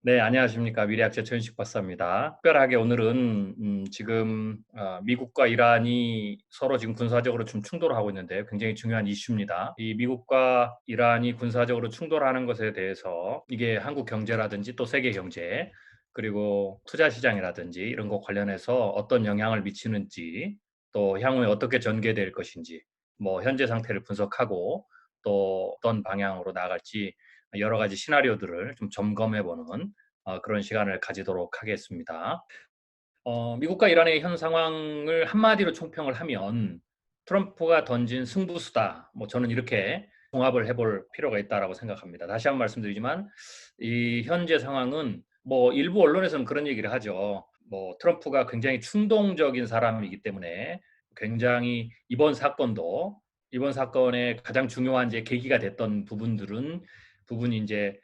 네, 안녕하십니까. 미래학자 최윤식 박사입니다. 특별하게 오늘은 지금 미국과 이란이 서로 지금 군사적으로 좀 충돌하고 있는데 굉장히 중요한 이슈입니다. 이 미국과 이란이 군사적으로 충돌하는 것에 대해서 이게 한국 경제라든지 또 세계 경제 그리고 투자 시장이라든지 이런 것 관련해서 어떤 영향을 미치는지 또 향후에 어떻게 전개될 것인지 뭐 현재 상태를 분석하고 또 어떤 방향으로 나아갈지 여러 가지 시나리오들을 좀 점검해보는 그런 시간을 가지도록 하겠습니다. 미국과 이란의 현 상황을 한마디로 총평을 하면 트럼프가 던진 승부수다. 뭐 저는 이렇게 종합을 해볼 필요가 있다라고 생각합니다. 다시 한번 말씀드리지만 이 현재 상황은 뭐 일부 언론에서는 그런 얘기를 하죠. 뭐 트럼프가 굉장히 충동적인 사람이기 때문에 굉장히 이번 사건의 가장 중요한 이제 계기가 됐던 부분이 이제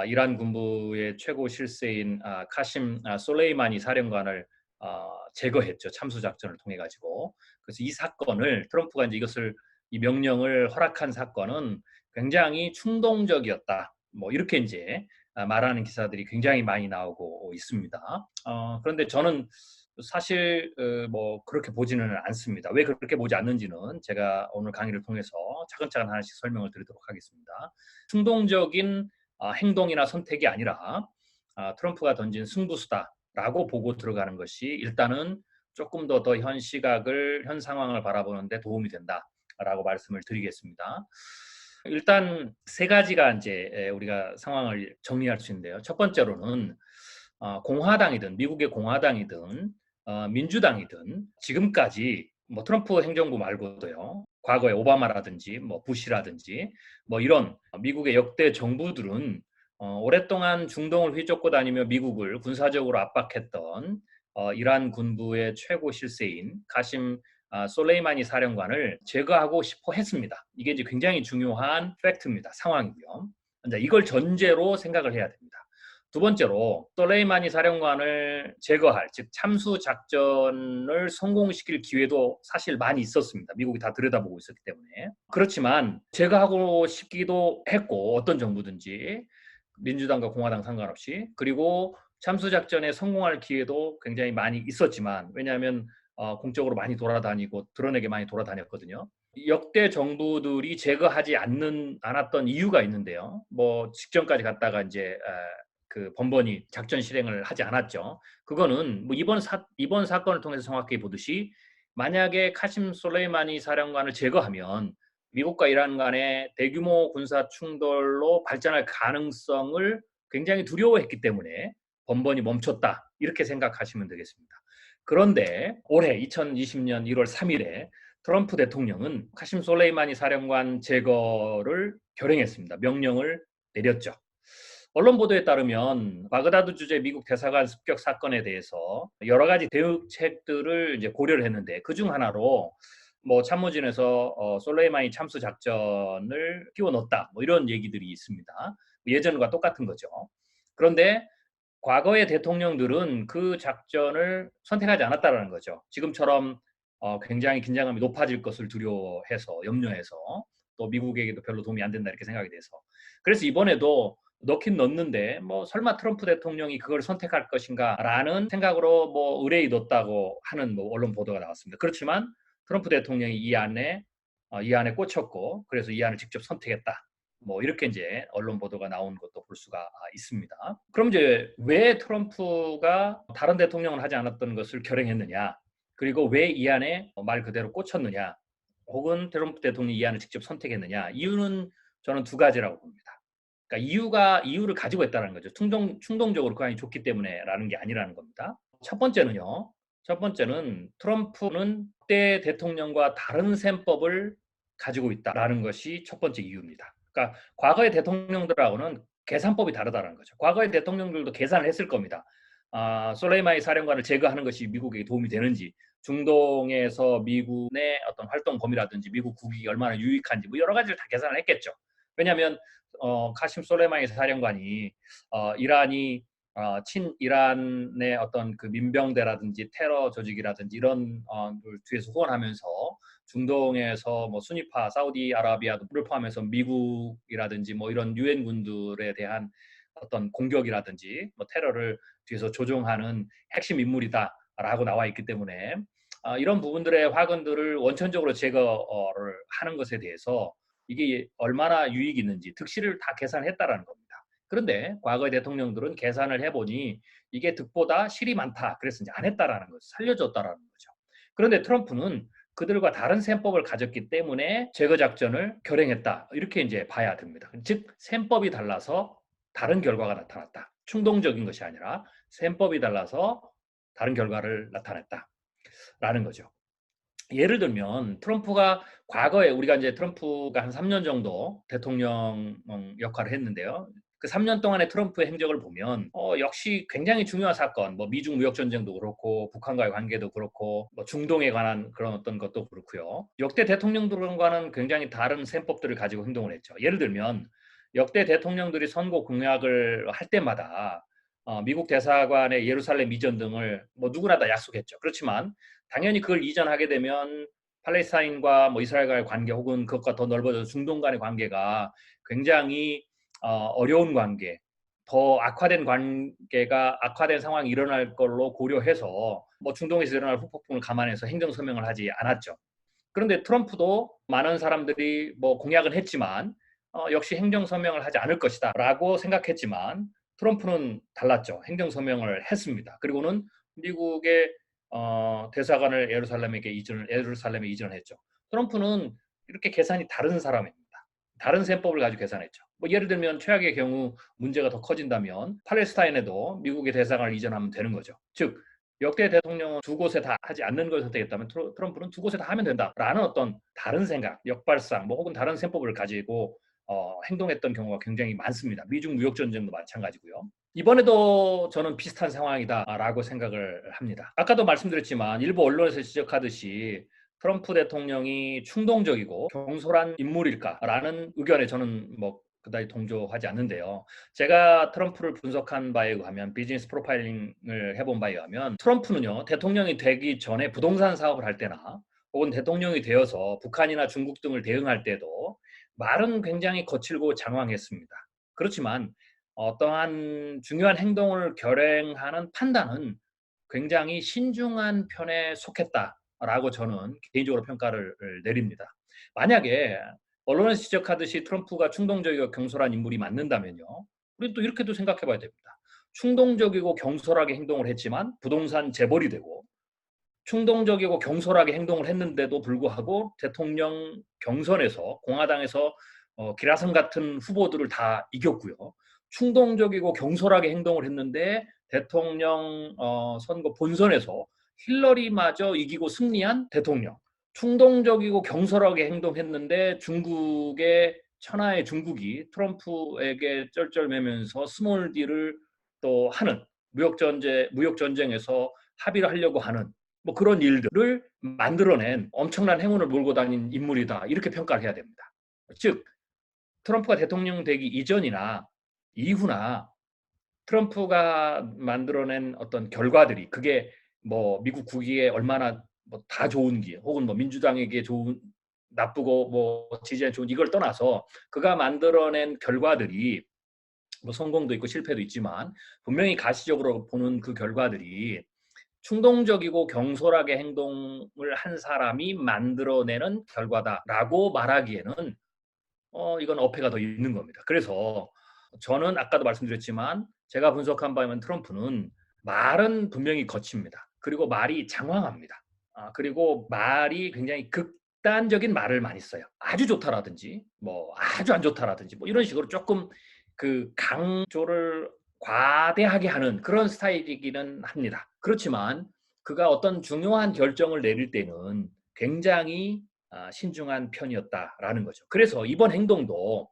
이란 군부의 최고 실세인 카심 솔레이마니 사령관을 제거했죠. 참수 작전을 통해 가지고. 그래서 이 사건을 트럼프가 이제 이 명령을 허락한 사건은 굉장히 충동적이었다. 뭐 이렇게 이제 말하는 기사들이 굉장히 많이 나오고 있습니다. 그런데 저는 사실 뭐 그렇게 보지는 않습니다. 왜 그렇게 보지 않는지는 제가 오늘 강의를 통해서 차근차근 하나씩 설명을 드리도록 하겠습니다. 충동적인 행동이나 선택이 아니라 트럼프가 던진 승부수다라고 보고 들어가는 것이 일단은 조금 더 현 상황을 바라보는데 도움이 된다라고 말씀을 드리겠습니다. 일단 세 가지가 이제 우리가 상황을 정리할 수 있는데요. 첫 번째로는 공화당이든 미국의 공화당이든 민주당이든 지금까지 뭐 트럼프 행정부 말고도요. 과거에 오바마라든지 뭐 부시라든지 뭐 이런 미국의 역대 정부들은 오랫동안 중동을 휘젓고 다니며 미국을 군사적으로 압박했던 이란 군부의 최고 실세인 가심 솔레이마니 사령관을 제거하고 싶어 했습니다. 이게 이제 굉장히 중요한 팩트입니다. 상황이고요. 이제 이걸 전제로 생각을 해야 됩니다. 두 번째로 솔레이마니 사령관을 제거할, 즉 참수 작전을 성공시킬 기회도 사실 많이 있었습니다. 미국이 다 들여다보고 있었기 때문에. 그렇지만 제거하고 싶기도 했고 어떤 정부든지 민주당과 공화당 상관없이 그리고 참수 작전에 성공할 기회도 굉장히 많이 있었지만 왜냐하면 공적으로 많이 돌아다니고 드러내게 많이 돌아다녔거든요. 역대 정부들이 제거하지 않았던 이유가 있는데요. 뭐 직전까지 갔다가 이제 그 번번이 작전 실행을 하지 않았죠. 그거는 뭐 이번 사건을 통해서 정확히 보듯이 만약에 카심 솔레이마니 사령관을 제거하면 미국과 이란 간의 대규모 군사 충돌로 발전할 가능성을 굉장히 두려워했기 때문에 번번이 멈췄다. 이렇게 생각하시면 되겠습니다. 그런데 올해 2020년 1월 3일에 트럼프 대통령은 카심 솔레이마니 사령관 제거를 결행했습니다. 명령을 내렸죠. 언론 보도에 따르면 바그다드 주재 미국 대사관 습격 사건에 대해서 여러 가지 대응책들을 이제 고려를 했는데 그중 하나로 뭐 참모진에서 솔레이마니 참수 작전을 끼워 넣었다. 뭐 이런 얘기들이 있습니다. 예전과 똑같은 거죠. 그런데 과거의 대통령들은 그 작전을 선택하지 않았다라는 거죠. 지금처럼 굉장히 긴장감이 높아질 것을 두려워해서 염려해서 또 미국에게도 별로 도움이 안 된다 이렇게 생각이 돼서 그래서 이번에도 넣긴 넣는데 뭐 설마 트럼프 대통령이 그걸 선택할 것인가라는 생각으로 뭐 의뢰이 넣었다고 하는 뭐 언론 보도가 나왔습니다. 그렇지만 트럼프 대통령이 이 안에 꽂혔고 그래서 이 안을 직접 선택했다. 뭐 이렇게 이제 언론 보도가 나온 것도 볼 수가 있습니다. 그럼 이제 왜 트럼프가 다른 대통령은 하지 않았던 것을 결행했느냐? 그리고 왜 이 안에 말 그대로 꽂혔느냐? 혹은 트럼프 대통령이 이 안을 직접 선택했느냐? 이유는 저는 두 가지라고 봅니다. 그러니까 이유를 가지고 있다는 거죠. 충동적으로 그 안이 좋기 때문에라는 게 아니라는 겁니다. 첫 번째는요. 첫 번째는 트럼프는 그때 대통령과 다른 셈법을 가지고 있다라는 것이 첫 번째 이유입니다. 그러니까 과거의 대통령들하고는 계산법이 다르다는 거죠. 과거의 대통령들도 계산을 했을 겁니다. 솔레이마니 사령관을 제거하는 것이 미국에게 도움이 되는지, 중동에서 미국의 어떤 활동 범위라든지 미국 국익이 얼마나 유익한지 뭐 여러 가지를 다 계산을 했겠죠. 왜냐하면 카심 솔레이마니 사령관이 이란이 친이란의 어떤 그 민병대라든지 테러 조직이라든지 이런 걸 뒤에서 후원하면서 중동에서 뭐 순위파 사우디아라비아를 포함해서 미국이라든지 뭐 이런 유엔 군들에 대한 어떤 공격이라든지 뭐 테러를 뒤에서 조종하는 핵심 인물이다라고 나와 있기 때문에 이런 부분들의 화근들을 원천적으로 제거를 하는 것에 대해서 이게 얼마나 유익이 있는지 득실을 다 계산했다라는 겁니다. 그런데 과거의 대통령들은 계산을 해보니 이게 득보다 실이 많다. 그래서 이제 안 했다라는 거죠. 살려줬다라는 거죠. 그런데 트럼프는 그들과 다른 셈법을 가졌기 때문에 제거 작전을 결행했다. 이렇게 이제 봐야 됩니다. 즉 셈법이 달라서 다른 결과가 나타났다. 충동적인 것이 아니라 셈법이 달라서 다른 결과를 나타냈다라는 거죠. 예를 들면 트럼프가 과거에 우리가 이제 트럼프가 한 3년 정도 대통령 역할을 했는데요. 그 3년 동안의 트럼프의 행적을 보면 역시 굉장히 중요한 사건, 뭐 미중 무역 전쟁도 그렇고 북한과의 관계도 그렇고 뭐 중동에 관한 그런 어떤 것도 그렇고요. 역대 대통령들과는 굉장히 다른 셈법들을 가지고 행동을 했죠. 예를 들면 역대 대통령들이 선거 공약을 할 때마다 미국 대사관의 예루살렘 이전 등을 뭐 누구나 다 약속했죠. 그렇지만 당연히 그걸 이전하게 되면 팔레스타인과 뭐 이스라엘과의 관계 혹은 그것과 더 넓어져서 중동 간의 관계가 굉장히 어려운 관계, 더 악화된 상황이 일어날 걸로 고려해서 뭐 중동에서 일어날 후폭풍을 감안해서 행정서명을 하지 않았죠. 그런데 트럼프도 많은 사람들이 뭐 공약은 했지만 역시 행정서명을 하지 않을 것이다 라고 생각했지만 트럼프는 달랐죠. 행정서명을 했습니다. 그리고는 미국의 대사관을 예루살렘에 이전했죠. 트럼프는 이렇게 계산이 다른 사람입니다. 다른 셈법을 가지고 계산했죠. 뭐 예를 들면 최악의 경우 문제가 더 커진다면 팔레스타인에도 미국의 대사관을 이전하면 되는 거죠. 즉 역대 대통령은 두 곳에 다 하지 않는 걸 선택했다면 트럼프는 두 곳에 다 하면 된다라는 어떤 다른 생각, 역발상, 뭐 혹은 다른 셈법을 가지고 행동했던 경우가 굉장히 많습니다. 미중 무역 전쟁도 마찬가지고요. 이번에도 저는 비슷한 상황이다라고 생각을 합니다. 아까도 말씀드렸지만 일부 언론에서 지적하듯이 트럼프 대통령이 충동적이고 경솔한 인물일까라는 의견에 저는 뭐 그다지 동조하지 않는데요. 제가 트럼프를 분석한 바에 의하면 비즈니스 프로파일링을 해본 바에 의하면 트럼프는요 대통령이 되기 전에 부동산 사업을 할 때나 혹은 대통령이 되어서 북한이나 중국 등을 대응할 때도 말은 굉장히 거칠고 장황했습니다. 그렇지만 어떠한 중요한 행동을 결행하는 판단은 굉장히 신중한 편에 속했다라고 저는 개인적으로 평가를 내립니다. 만약에 언론에서 지적하듯이 트럼프가 충동적이고 경솔한 인물이 맞는다면요. 우리는 또 이렇게도 생각해 봐야 됩니다. 충동적이고 경솔하게 행동을 했지만 부동산 재벌이 되고 충동적이고 경솔하게 행동을 했는데도 불구하고 대통령 경선에서 공화당에서 기라성 같은 후보들을 다 이겼고요. 충동적이고 경솔하게 행동을 했는데 대통령 선거 본선에서 힐러리마저 이기고 승리한 대통령. 충동적이고 경솔하게 행동했는데 중국의 천하의 중국이 트럼프에게 쩔쩔매면서 스몰 딜을 또 하는 무역 전쟁에서 합의를 하려고 하는 뭐 그런 일들을 만들어낸 엄청난 행운을 몰고 다닌 인물이다. 이렇게 평가를 해야 됩니다. 즉 트럼프가 대통령 되기 이전이나 이후나 트럼프가 만들어낸 어떤 결과들이 그게 뭐 미국 국익에 얼마나 뭐 다 좋은지 혹은 뭐 민주당에게 좋은 나쁘고 뭐 지지에 좋은 이걸 떠나서 그가 만들어낸 결과들이 뭐 성공도 있고 실패도 있지만 분명히 가시적으로 보는 그 결과들이 충동적이고 경솔하게 행동을 한 사람이 만들어내는 결과다라고 말하기에는 이건 어폐가 더 있는 겁니다. 그래서 저는 아까도 말씀드렸지만 제가 분석한 바에 면 트럼프는 말은 분명히 거칩니다. 그리고 말이 장황합니다. 그리고 말이 굉장히 극단적인 말을 많이 써요. 아주 좋다라든지 뭐 아주 안 좋다라든지 뭐 이런 식으로 조금 그 강조를 과대하게 하는 그런 스타일이기는 합니다. 그렇지만 그가 어떤 중요한 결정을 내릴 때는 굉장히 신중한 편이었다라는 거죠. 그래서 이번 행동도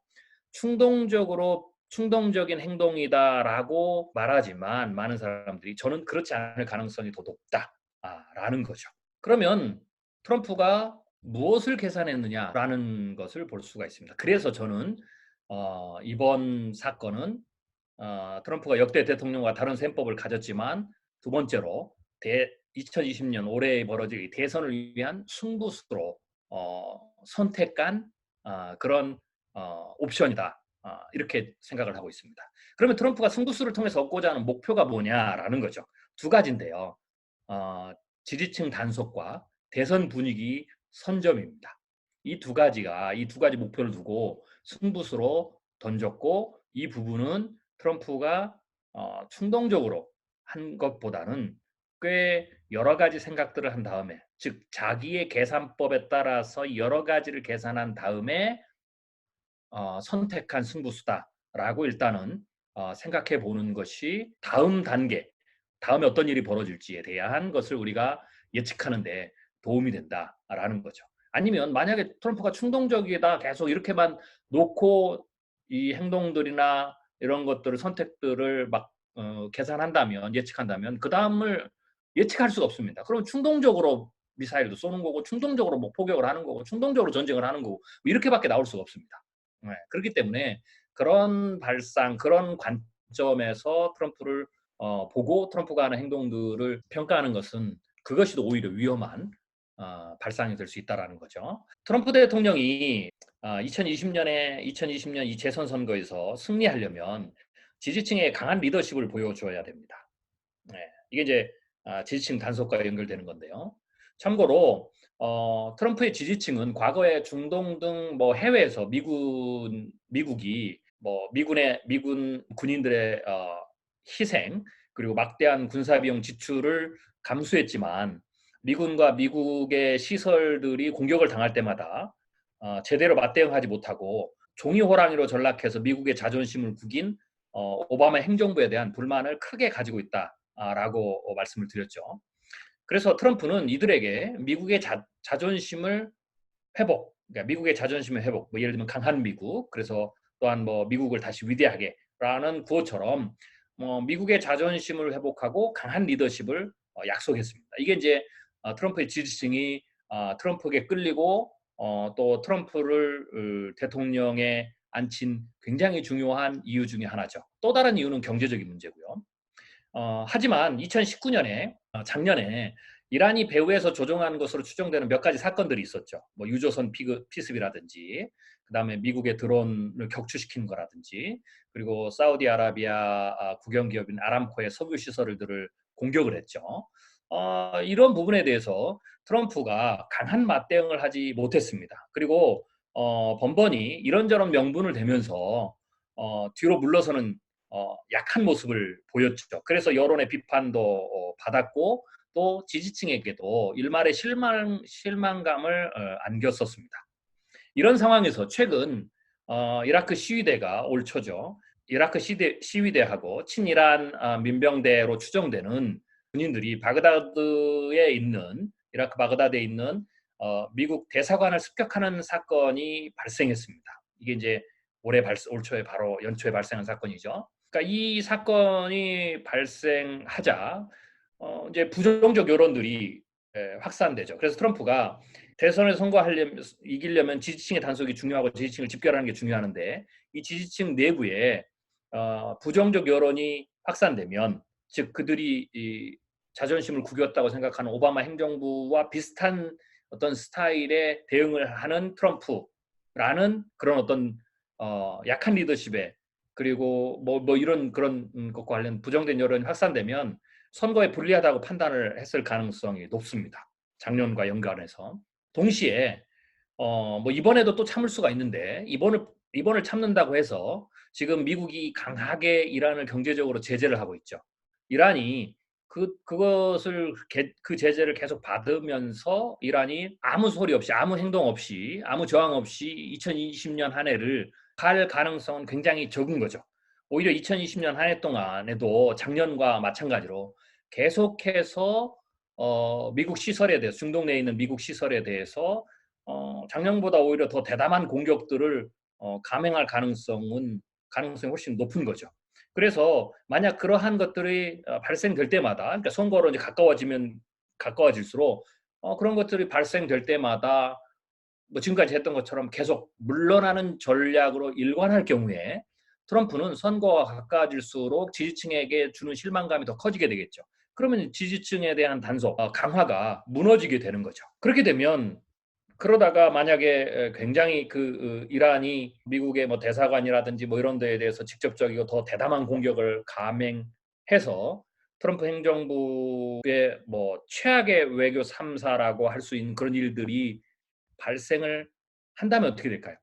충동적인 행동이다라고 말하지만 많은 사람들이 저는 그렇지 않을 가능성이 더 높다라는 거죠. 그러면 트럼프가 무엇을 계산했느냐라는 것을 볼 수가 있습니다. 그래서 저는 이번 사건은 트럼프가 역대 대통령과 다른 셈법을 가졌지만 두 번째로 2020년 올해 벌어질 대선을 위한 승부수로 선택한 그런 옵션이다. 이렇게 생각을 하고 있습니다. 그러면 트럼프가 승부수를 통해서 얻고자 하는 목표가 뭐냐라는 거죠. 두 가지인데요. 지지층 단속과 대선 분위기 선점입니다. 이 두 가지 목표를 두고 승부수로 던졌고, 이 부분은 트럼프가 충동적으로 한 것보다는 꽤 여러 가지 생각들을 한 다음에, 즉 자기의 계산법에 따라서 여러 가지를 계산한 다음에 선택한 승부수다라고 일단은 생각해 보는 것이 다음 단계, 다음에 어떤 일이 벌어질지에 대한 것을 우리가 예측하는 데 도움이 된다라는 거죠. 아니면 만약에 트럼프가 충동적이다 계속 이렇게만 놓고 이 행동들이나 이런 것들을, 선택들을 막 계산한다면, 예측한다면 그 다음을 예측할 수가 없습니다. 그럼 충동적으로 미사일도 쏘는 거고, 충동적으로 뭐 포격을 하는 거고, 충동적으로 전쟁을 하는 거고, 이렇게밖에 나올 수가 없습니다. 네, 그렇기 때문에 그런 발상, 그런 관점에서 트럼프를 보고 트럼프가 하는 행동들을 평가하는 것은, 그것이 오히려 위험한 발상이 될 수 있다라는 거죠. 트럼프 대통령이 2020년 이 재선 선거에서 승리하려면 지지층의 강한 리더십을 보여줘야 됩니다. 네, 이게 이제 지지층 단속과 연결되는 건데요. 참고로 트럼프의 지지층은 과거에 중동 등 뭐 해외에서 미국이 뭐 미군 군인들의 희생, 그리고 막대한 군사 비용 지출을 감수했지만, 미군과 미국의 시설들이 공격을 당할 때마다 제대로 맞대응하지 못하고 종이 호랑이로 전락해서 미국의 자존심을 구긴 오바마 행정부에 대한 불만을 크게 가지고 있다라고 말씀을 드렸죠. 그래서 트럼프는 이들에게 미국의 자존심을 회복, 그러니까 미국의 자존심의 회복, 뭐 예를 들면 강한 미국, 그래서 또한 뭐 미국을 다시 위대하게라는 구호처럼 미국의 자존심을 회복하고 강한 리더십을 약속했습니다. 이게 이제 트럼프의 지지층이 트럼프에게 끌리고 또 트럼프를 대통령에 앉힌 굉장히 중요한 이유 중에 하나죠. 또 다른 이유는 경제적인 문제고요. 하지만 2019년에 작년에 이란이 배후에서 조종한 것으로 추정되는 몇 가지 사건들이 있었죠. 뭐 유조선 피습이라든지, 그다음에 미국의 드론을 격추시킨 거라든지, 그리고 사우디아라비아 국영기업인 아람코의 석유 시설들을 공격을 했죠. 이런 부분에 대해서 트럼프가 강한 맞대응을 하지 못했습니다. 그리고 번번이 이런저런 명분을 대면서 뒤로 물러서는 약한 모습을 보였죠. 그래서 여론의 비판도 받았고, 또 지지층에게도 일말의 실망감을 안겼었습니다. 이런 상황에서 최근 이라크 시위대가 올 초죠. 이라크 시위대하고 친이란 민병대로 추정되는 군인들이 이라크 바그다드에 있는 미국 대사관을 습격하는 사건이 발생했습니다. 이게 이제 올 초에 바로 연초에 발생한 사건이죠. 그러니까 이 사건이 발생하자 이제 부정적 여론들이 확산되죠. 그래서 트럼프가 대선을 이기려면 지지층의 단속이 중요하고 지지층을 집결하는 게 중요한데, 이 지지층 내부에 부정적 여론이 확산되면, 즉 그들이 이 자존심을 구겼다고 생각하는 오바마 행정부와 비슷한 어떤 스타일의 대응을 하는 트럼프라는 그런 어떤 약한 리더십에, 그리고 뭐 이런 그런 것과 관련 부정된 여론이 확산되면 선거에 불리하다고 판단을 했을 가능성이 높습니다. 작년과 연관해서. 동시에 뭐 이번에도 또 참을 수가 있는데, 이번을 참는다고 해서 지금 미국이 강하게 이란을 경제적으로 제재를 하고 있죠. 이란이 그 제재를 계속 받으면서 이란이 아무 소리 없이, 아무 행동 없이, 아무 저항 없이 2020년 한 해를 갈 가능성은 굉장히 적은 거죠. 오히려 2020년 한 해 동안에도 작년과 마찬가지로 계속해서 미국 시설에 대해서, 중동 내에 있는 미국 시설에 대해서 작년보다 오히려 더 대담한 공격들을 감행할 가능성이 훨씬 높은 거죠. 그래서 만약 그러한 것들이 발생될 때마다, 그러니까 선거로 이제 가까워질수록 그런 것들이 발생될 때마다 뭐 지금까지 했던 것처럼 계속 물러나는 전략으로 일관할 경우에 트럼프는 선거가 가까워질수록 지지층에게 주는 실망감이 더 커지게 되겠죠. 그러면 지지층에 대한 단속, 강화가 무너지게 되는 거죠. 그렇게 되면 그러다가 만약에 굉장히 이란이 미국의 뭐 대사관이라든지 뭐 이런 데에 대해서 직접적이고 더 대담한 공격을 감행해서 트럼프 행정부의 뭐 최악의 외교 3사라고 할 수 있는 그런 일들이 발생을 한다면 어떻게 될까요?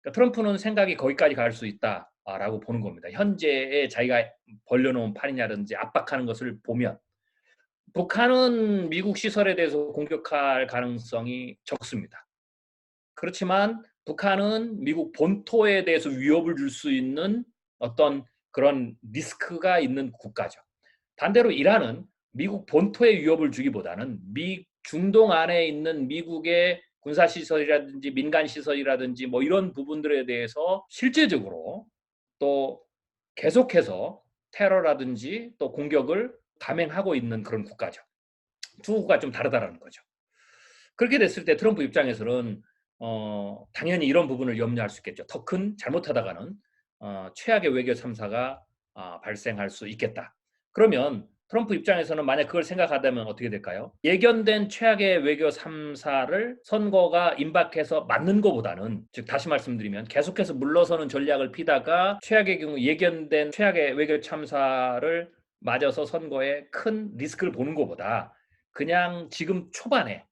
그러니까 트럼프는 생각이 거기까지 갈 수 있다라고 보는 겁니다. 현재의 자기가 벌려놓은 판이냐든지 압박하는 것을 보면 북한은 미국 시설에 대해서 공격할 가능성이 적습니다. 그렇지만 북한은 미국 본토에 대해서 위협을 줄 수 있는 어떤 그런 리스크가 있는 국가죠. 반대로 이란은 미국 본토에 위협을 주기보다는 중동 안에 있는 미국의 군사시설이라든지 민간시설이라든지 뭐 이런 부분들에 대해서 실제적으로 또 계속해서 테러라든지 또 공격을 감행하고 있는 그런 국가죠. 두 국가가 좀 다르다라는 거죠. 그렇게 됐을 때 트럼프 입장에서는 당연히 이런 부분을 염려할 수 있겠죠. 더 큰 잘못하다가는 최악의 외교 참사가 발생할 수 있겠다. 그러면 트럼프 입장에서는 만약 그걸 생각하다면 어떻게 될까요? 예견된 최악의 외교 참사를 선거가 임박해서 맞는 것보다는, 즉 다시 말씀드리면 계속해서 물러서는 전략을 피다가 최악의 경우 예견된 최악의 외교 참사를 맞아서 선거에 큰 리스크를 보는 것보다 그냥 지금 초반에,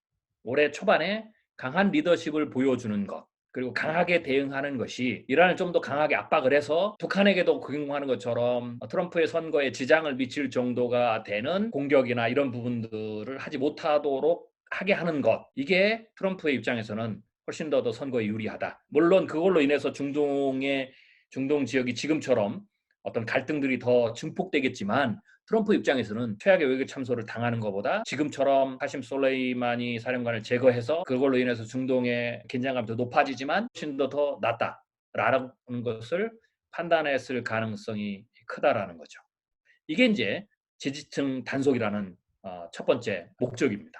올해 초반에 강한 리더십을 보여주는 것, 그리고 강하게 대응하는 것이 이란을 좀 더 강하게 압박을 해서 북한에게도 극용하는 것처럼 트럼프의 선거에 지장을 미칠 정도가 되는 공격이나 이런 부분들을 하지 못하도록 하게 하는 것, 이게 트럼프의 입장에서는 훨씬 더 선거에 유리하다. 물론 그걸로 인해서 중동 지역이 지금처럼 어떤 갈등들이 더 증폭되겠지만 트럼프 입장에서는 최악의 외교 참소를 당하는 것보다 지금처럼 카심 솔레이마니 사령관을 제거해서 그걸로 인해서 중동의 긴장감이 더 높아지지만 훨씬 더 낫다라는 것을 판단했을 가능성이 크다라는 거죠. 이게 이제 지지층 단속이라는 첫 번째 목적입니다.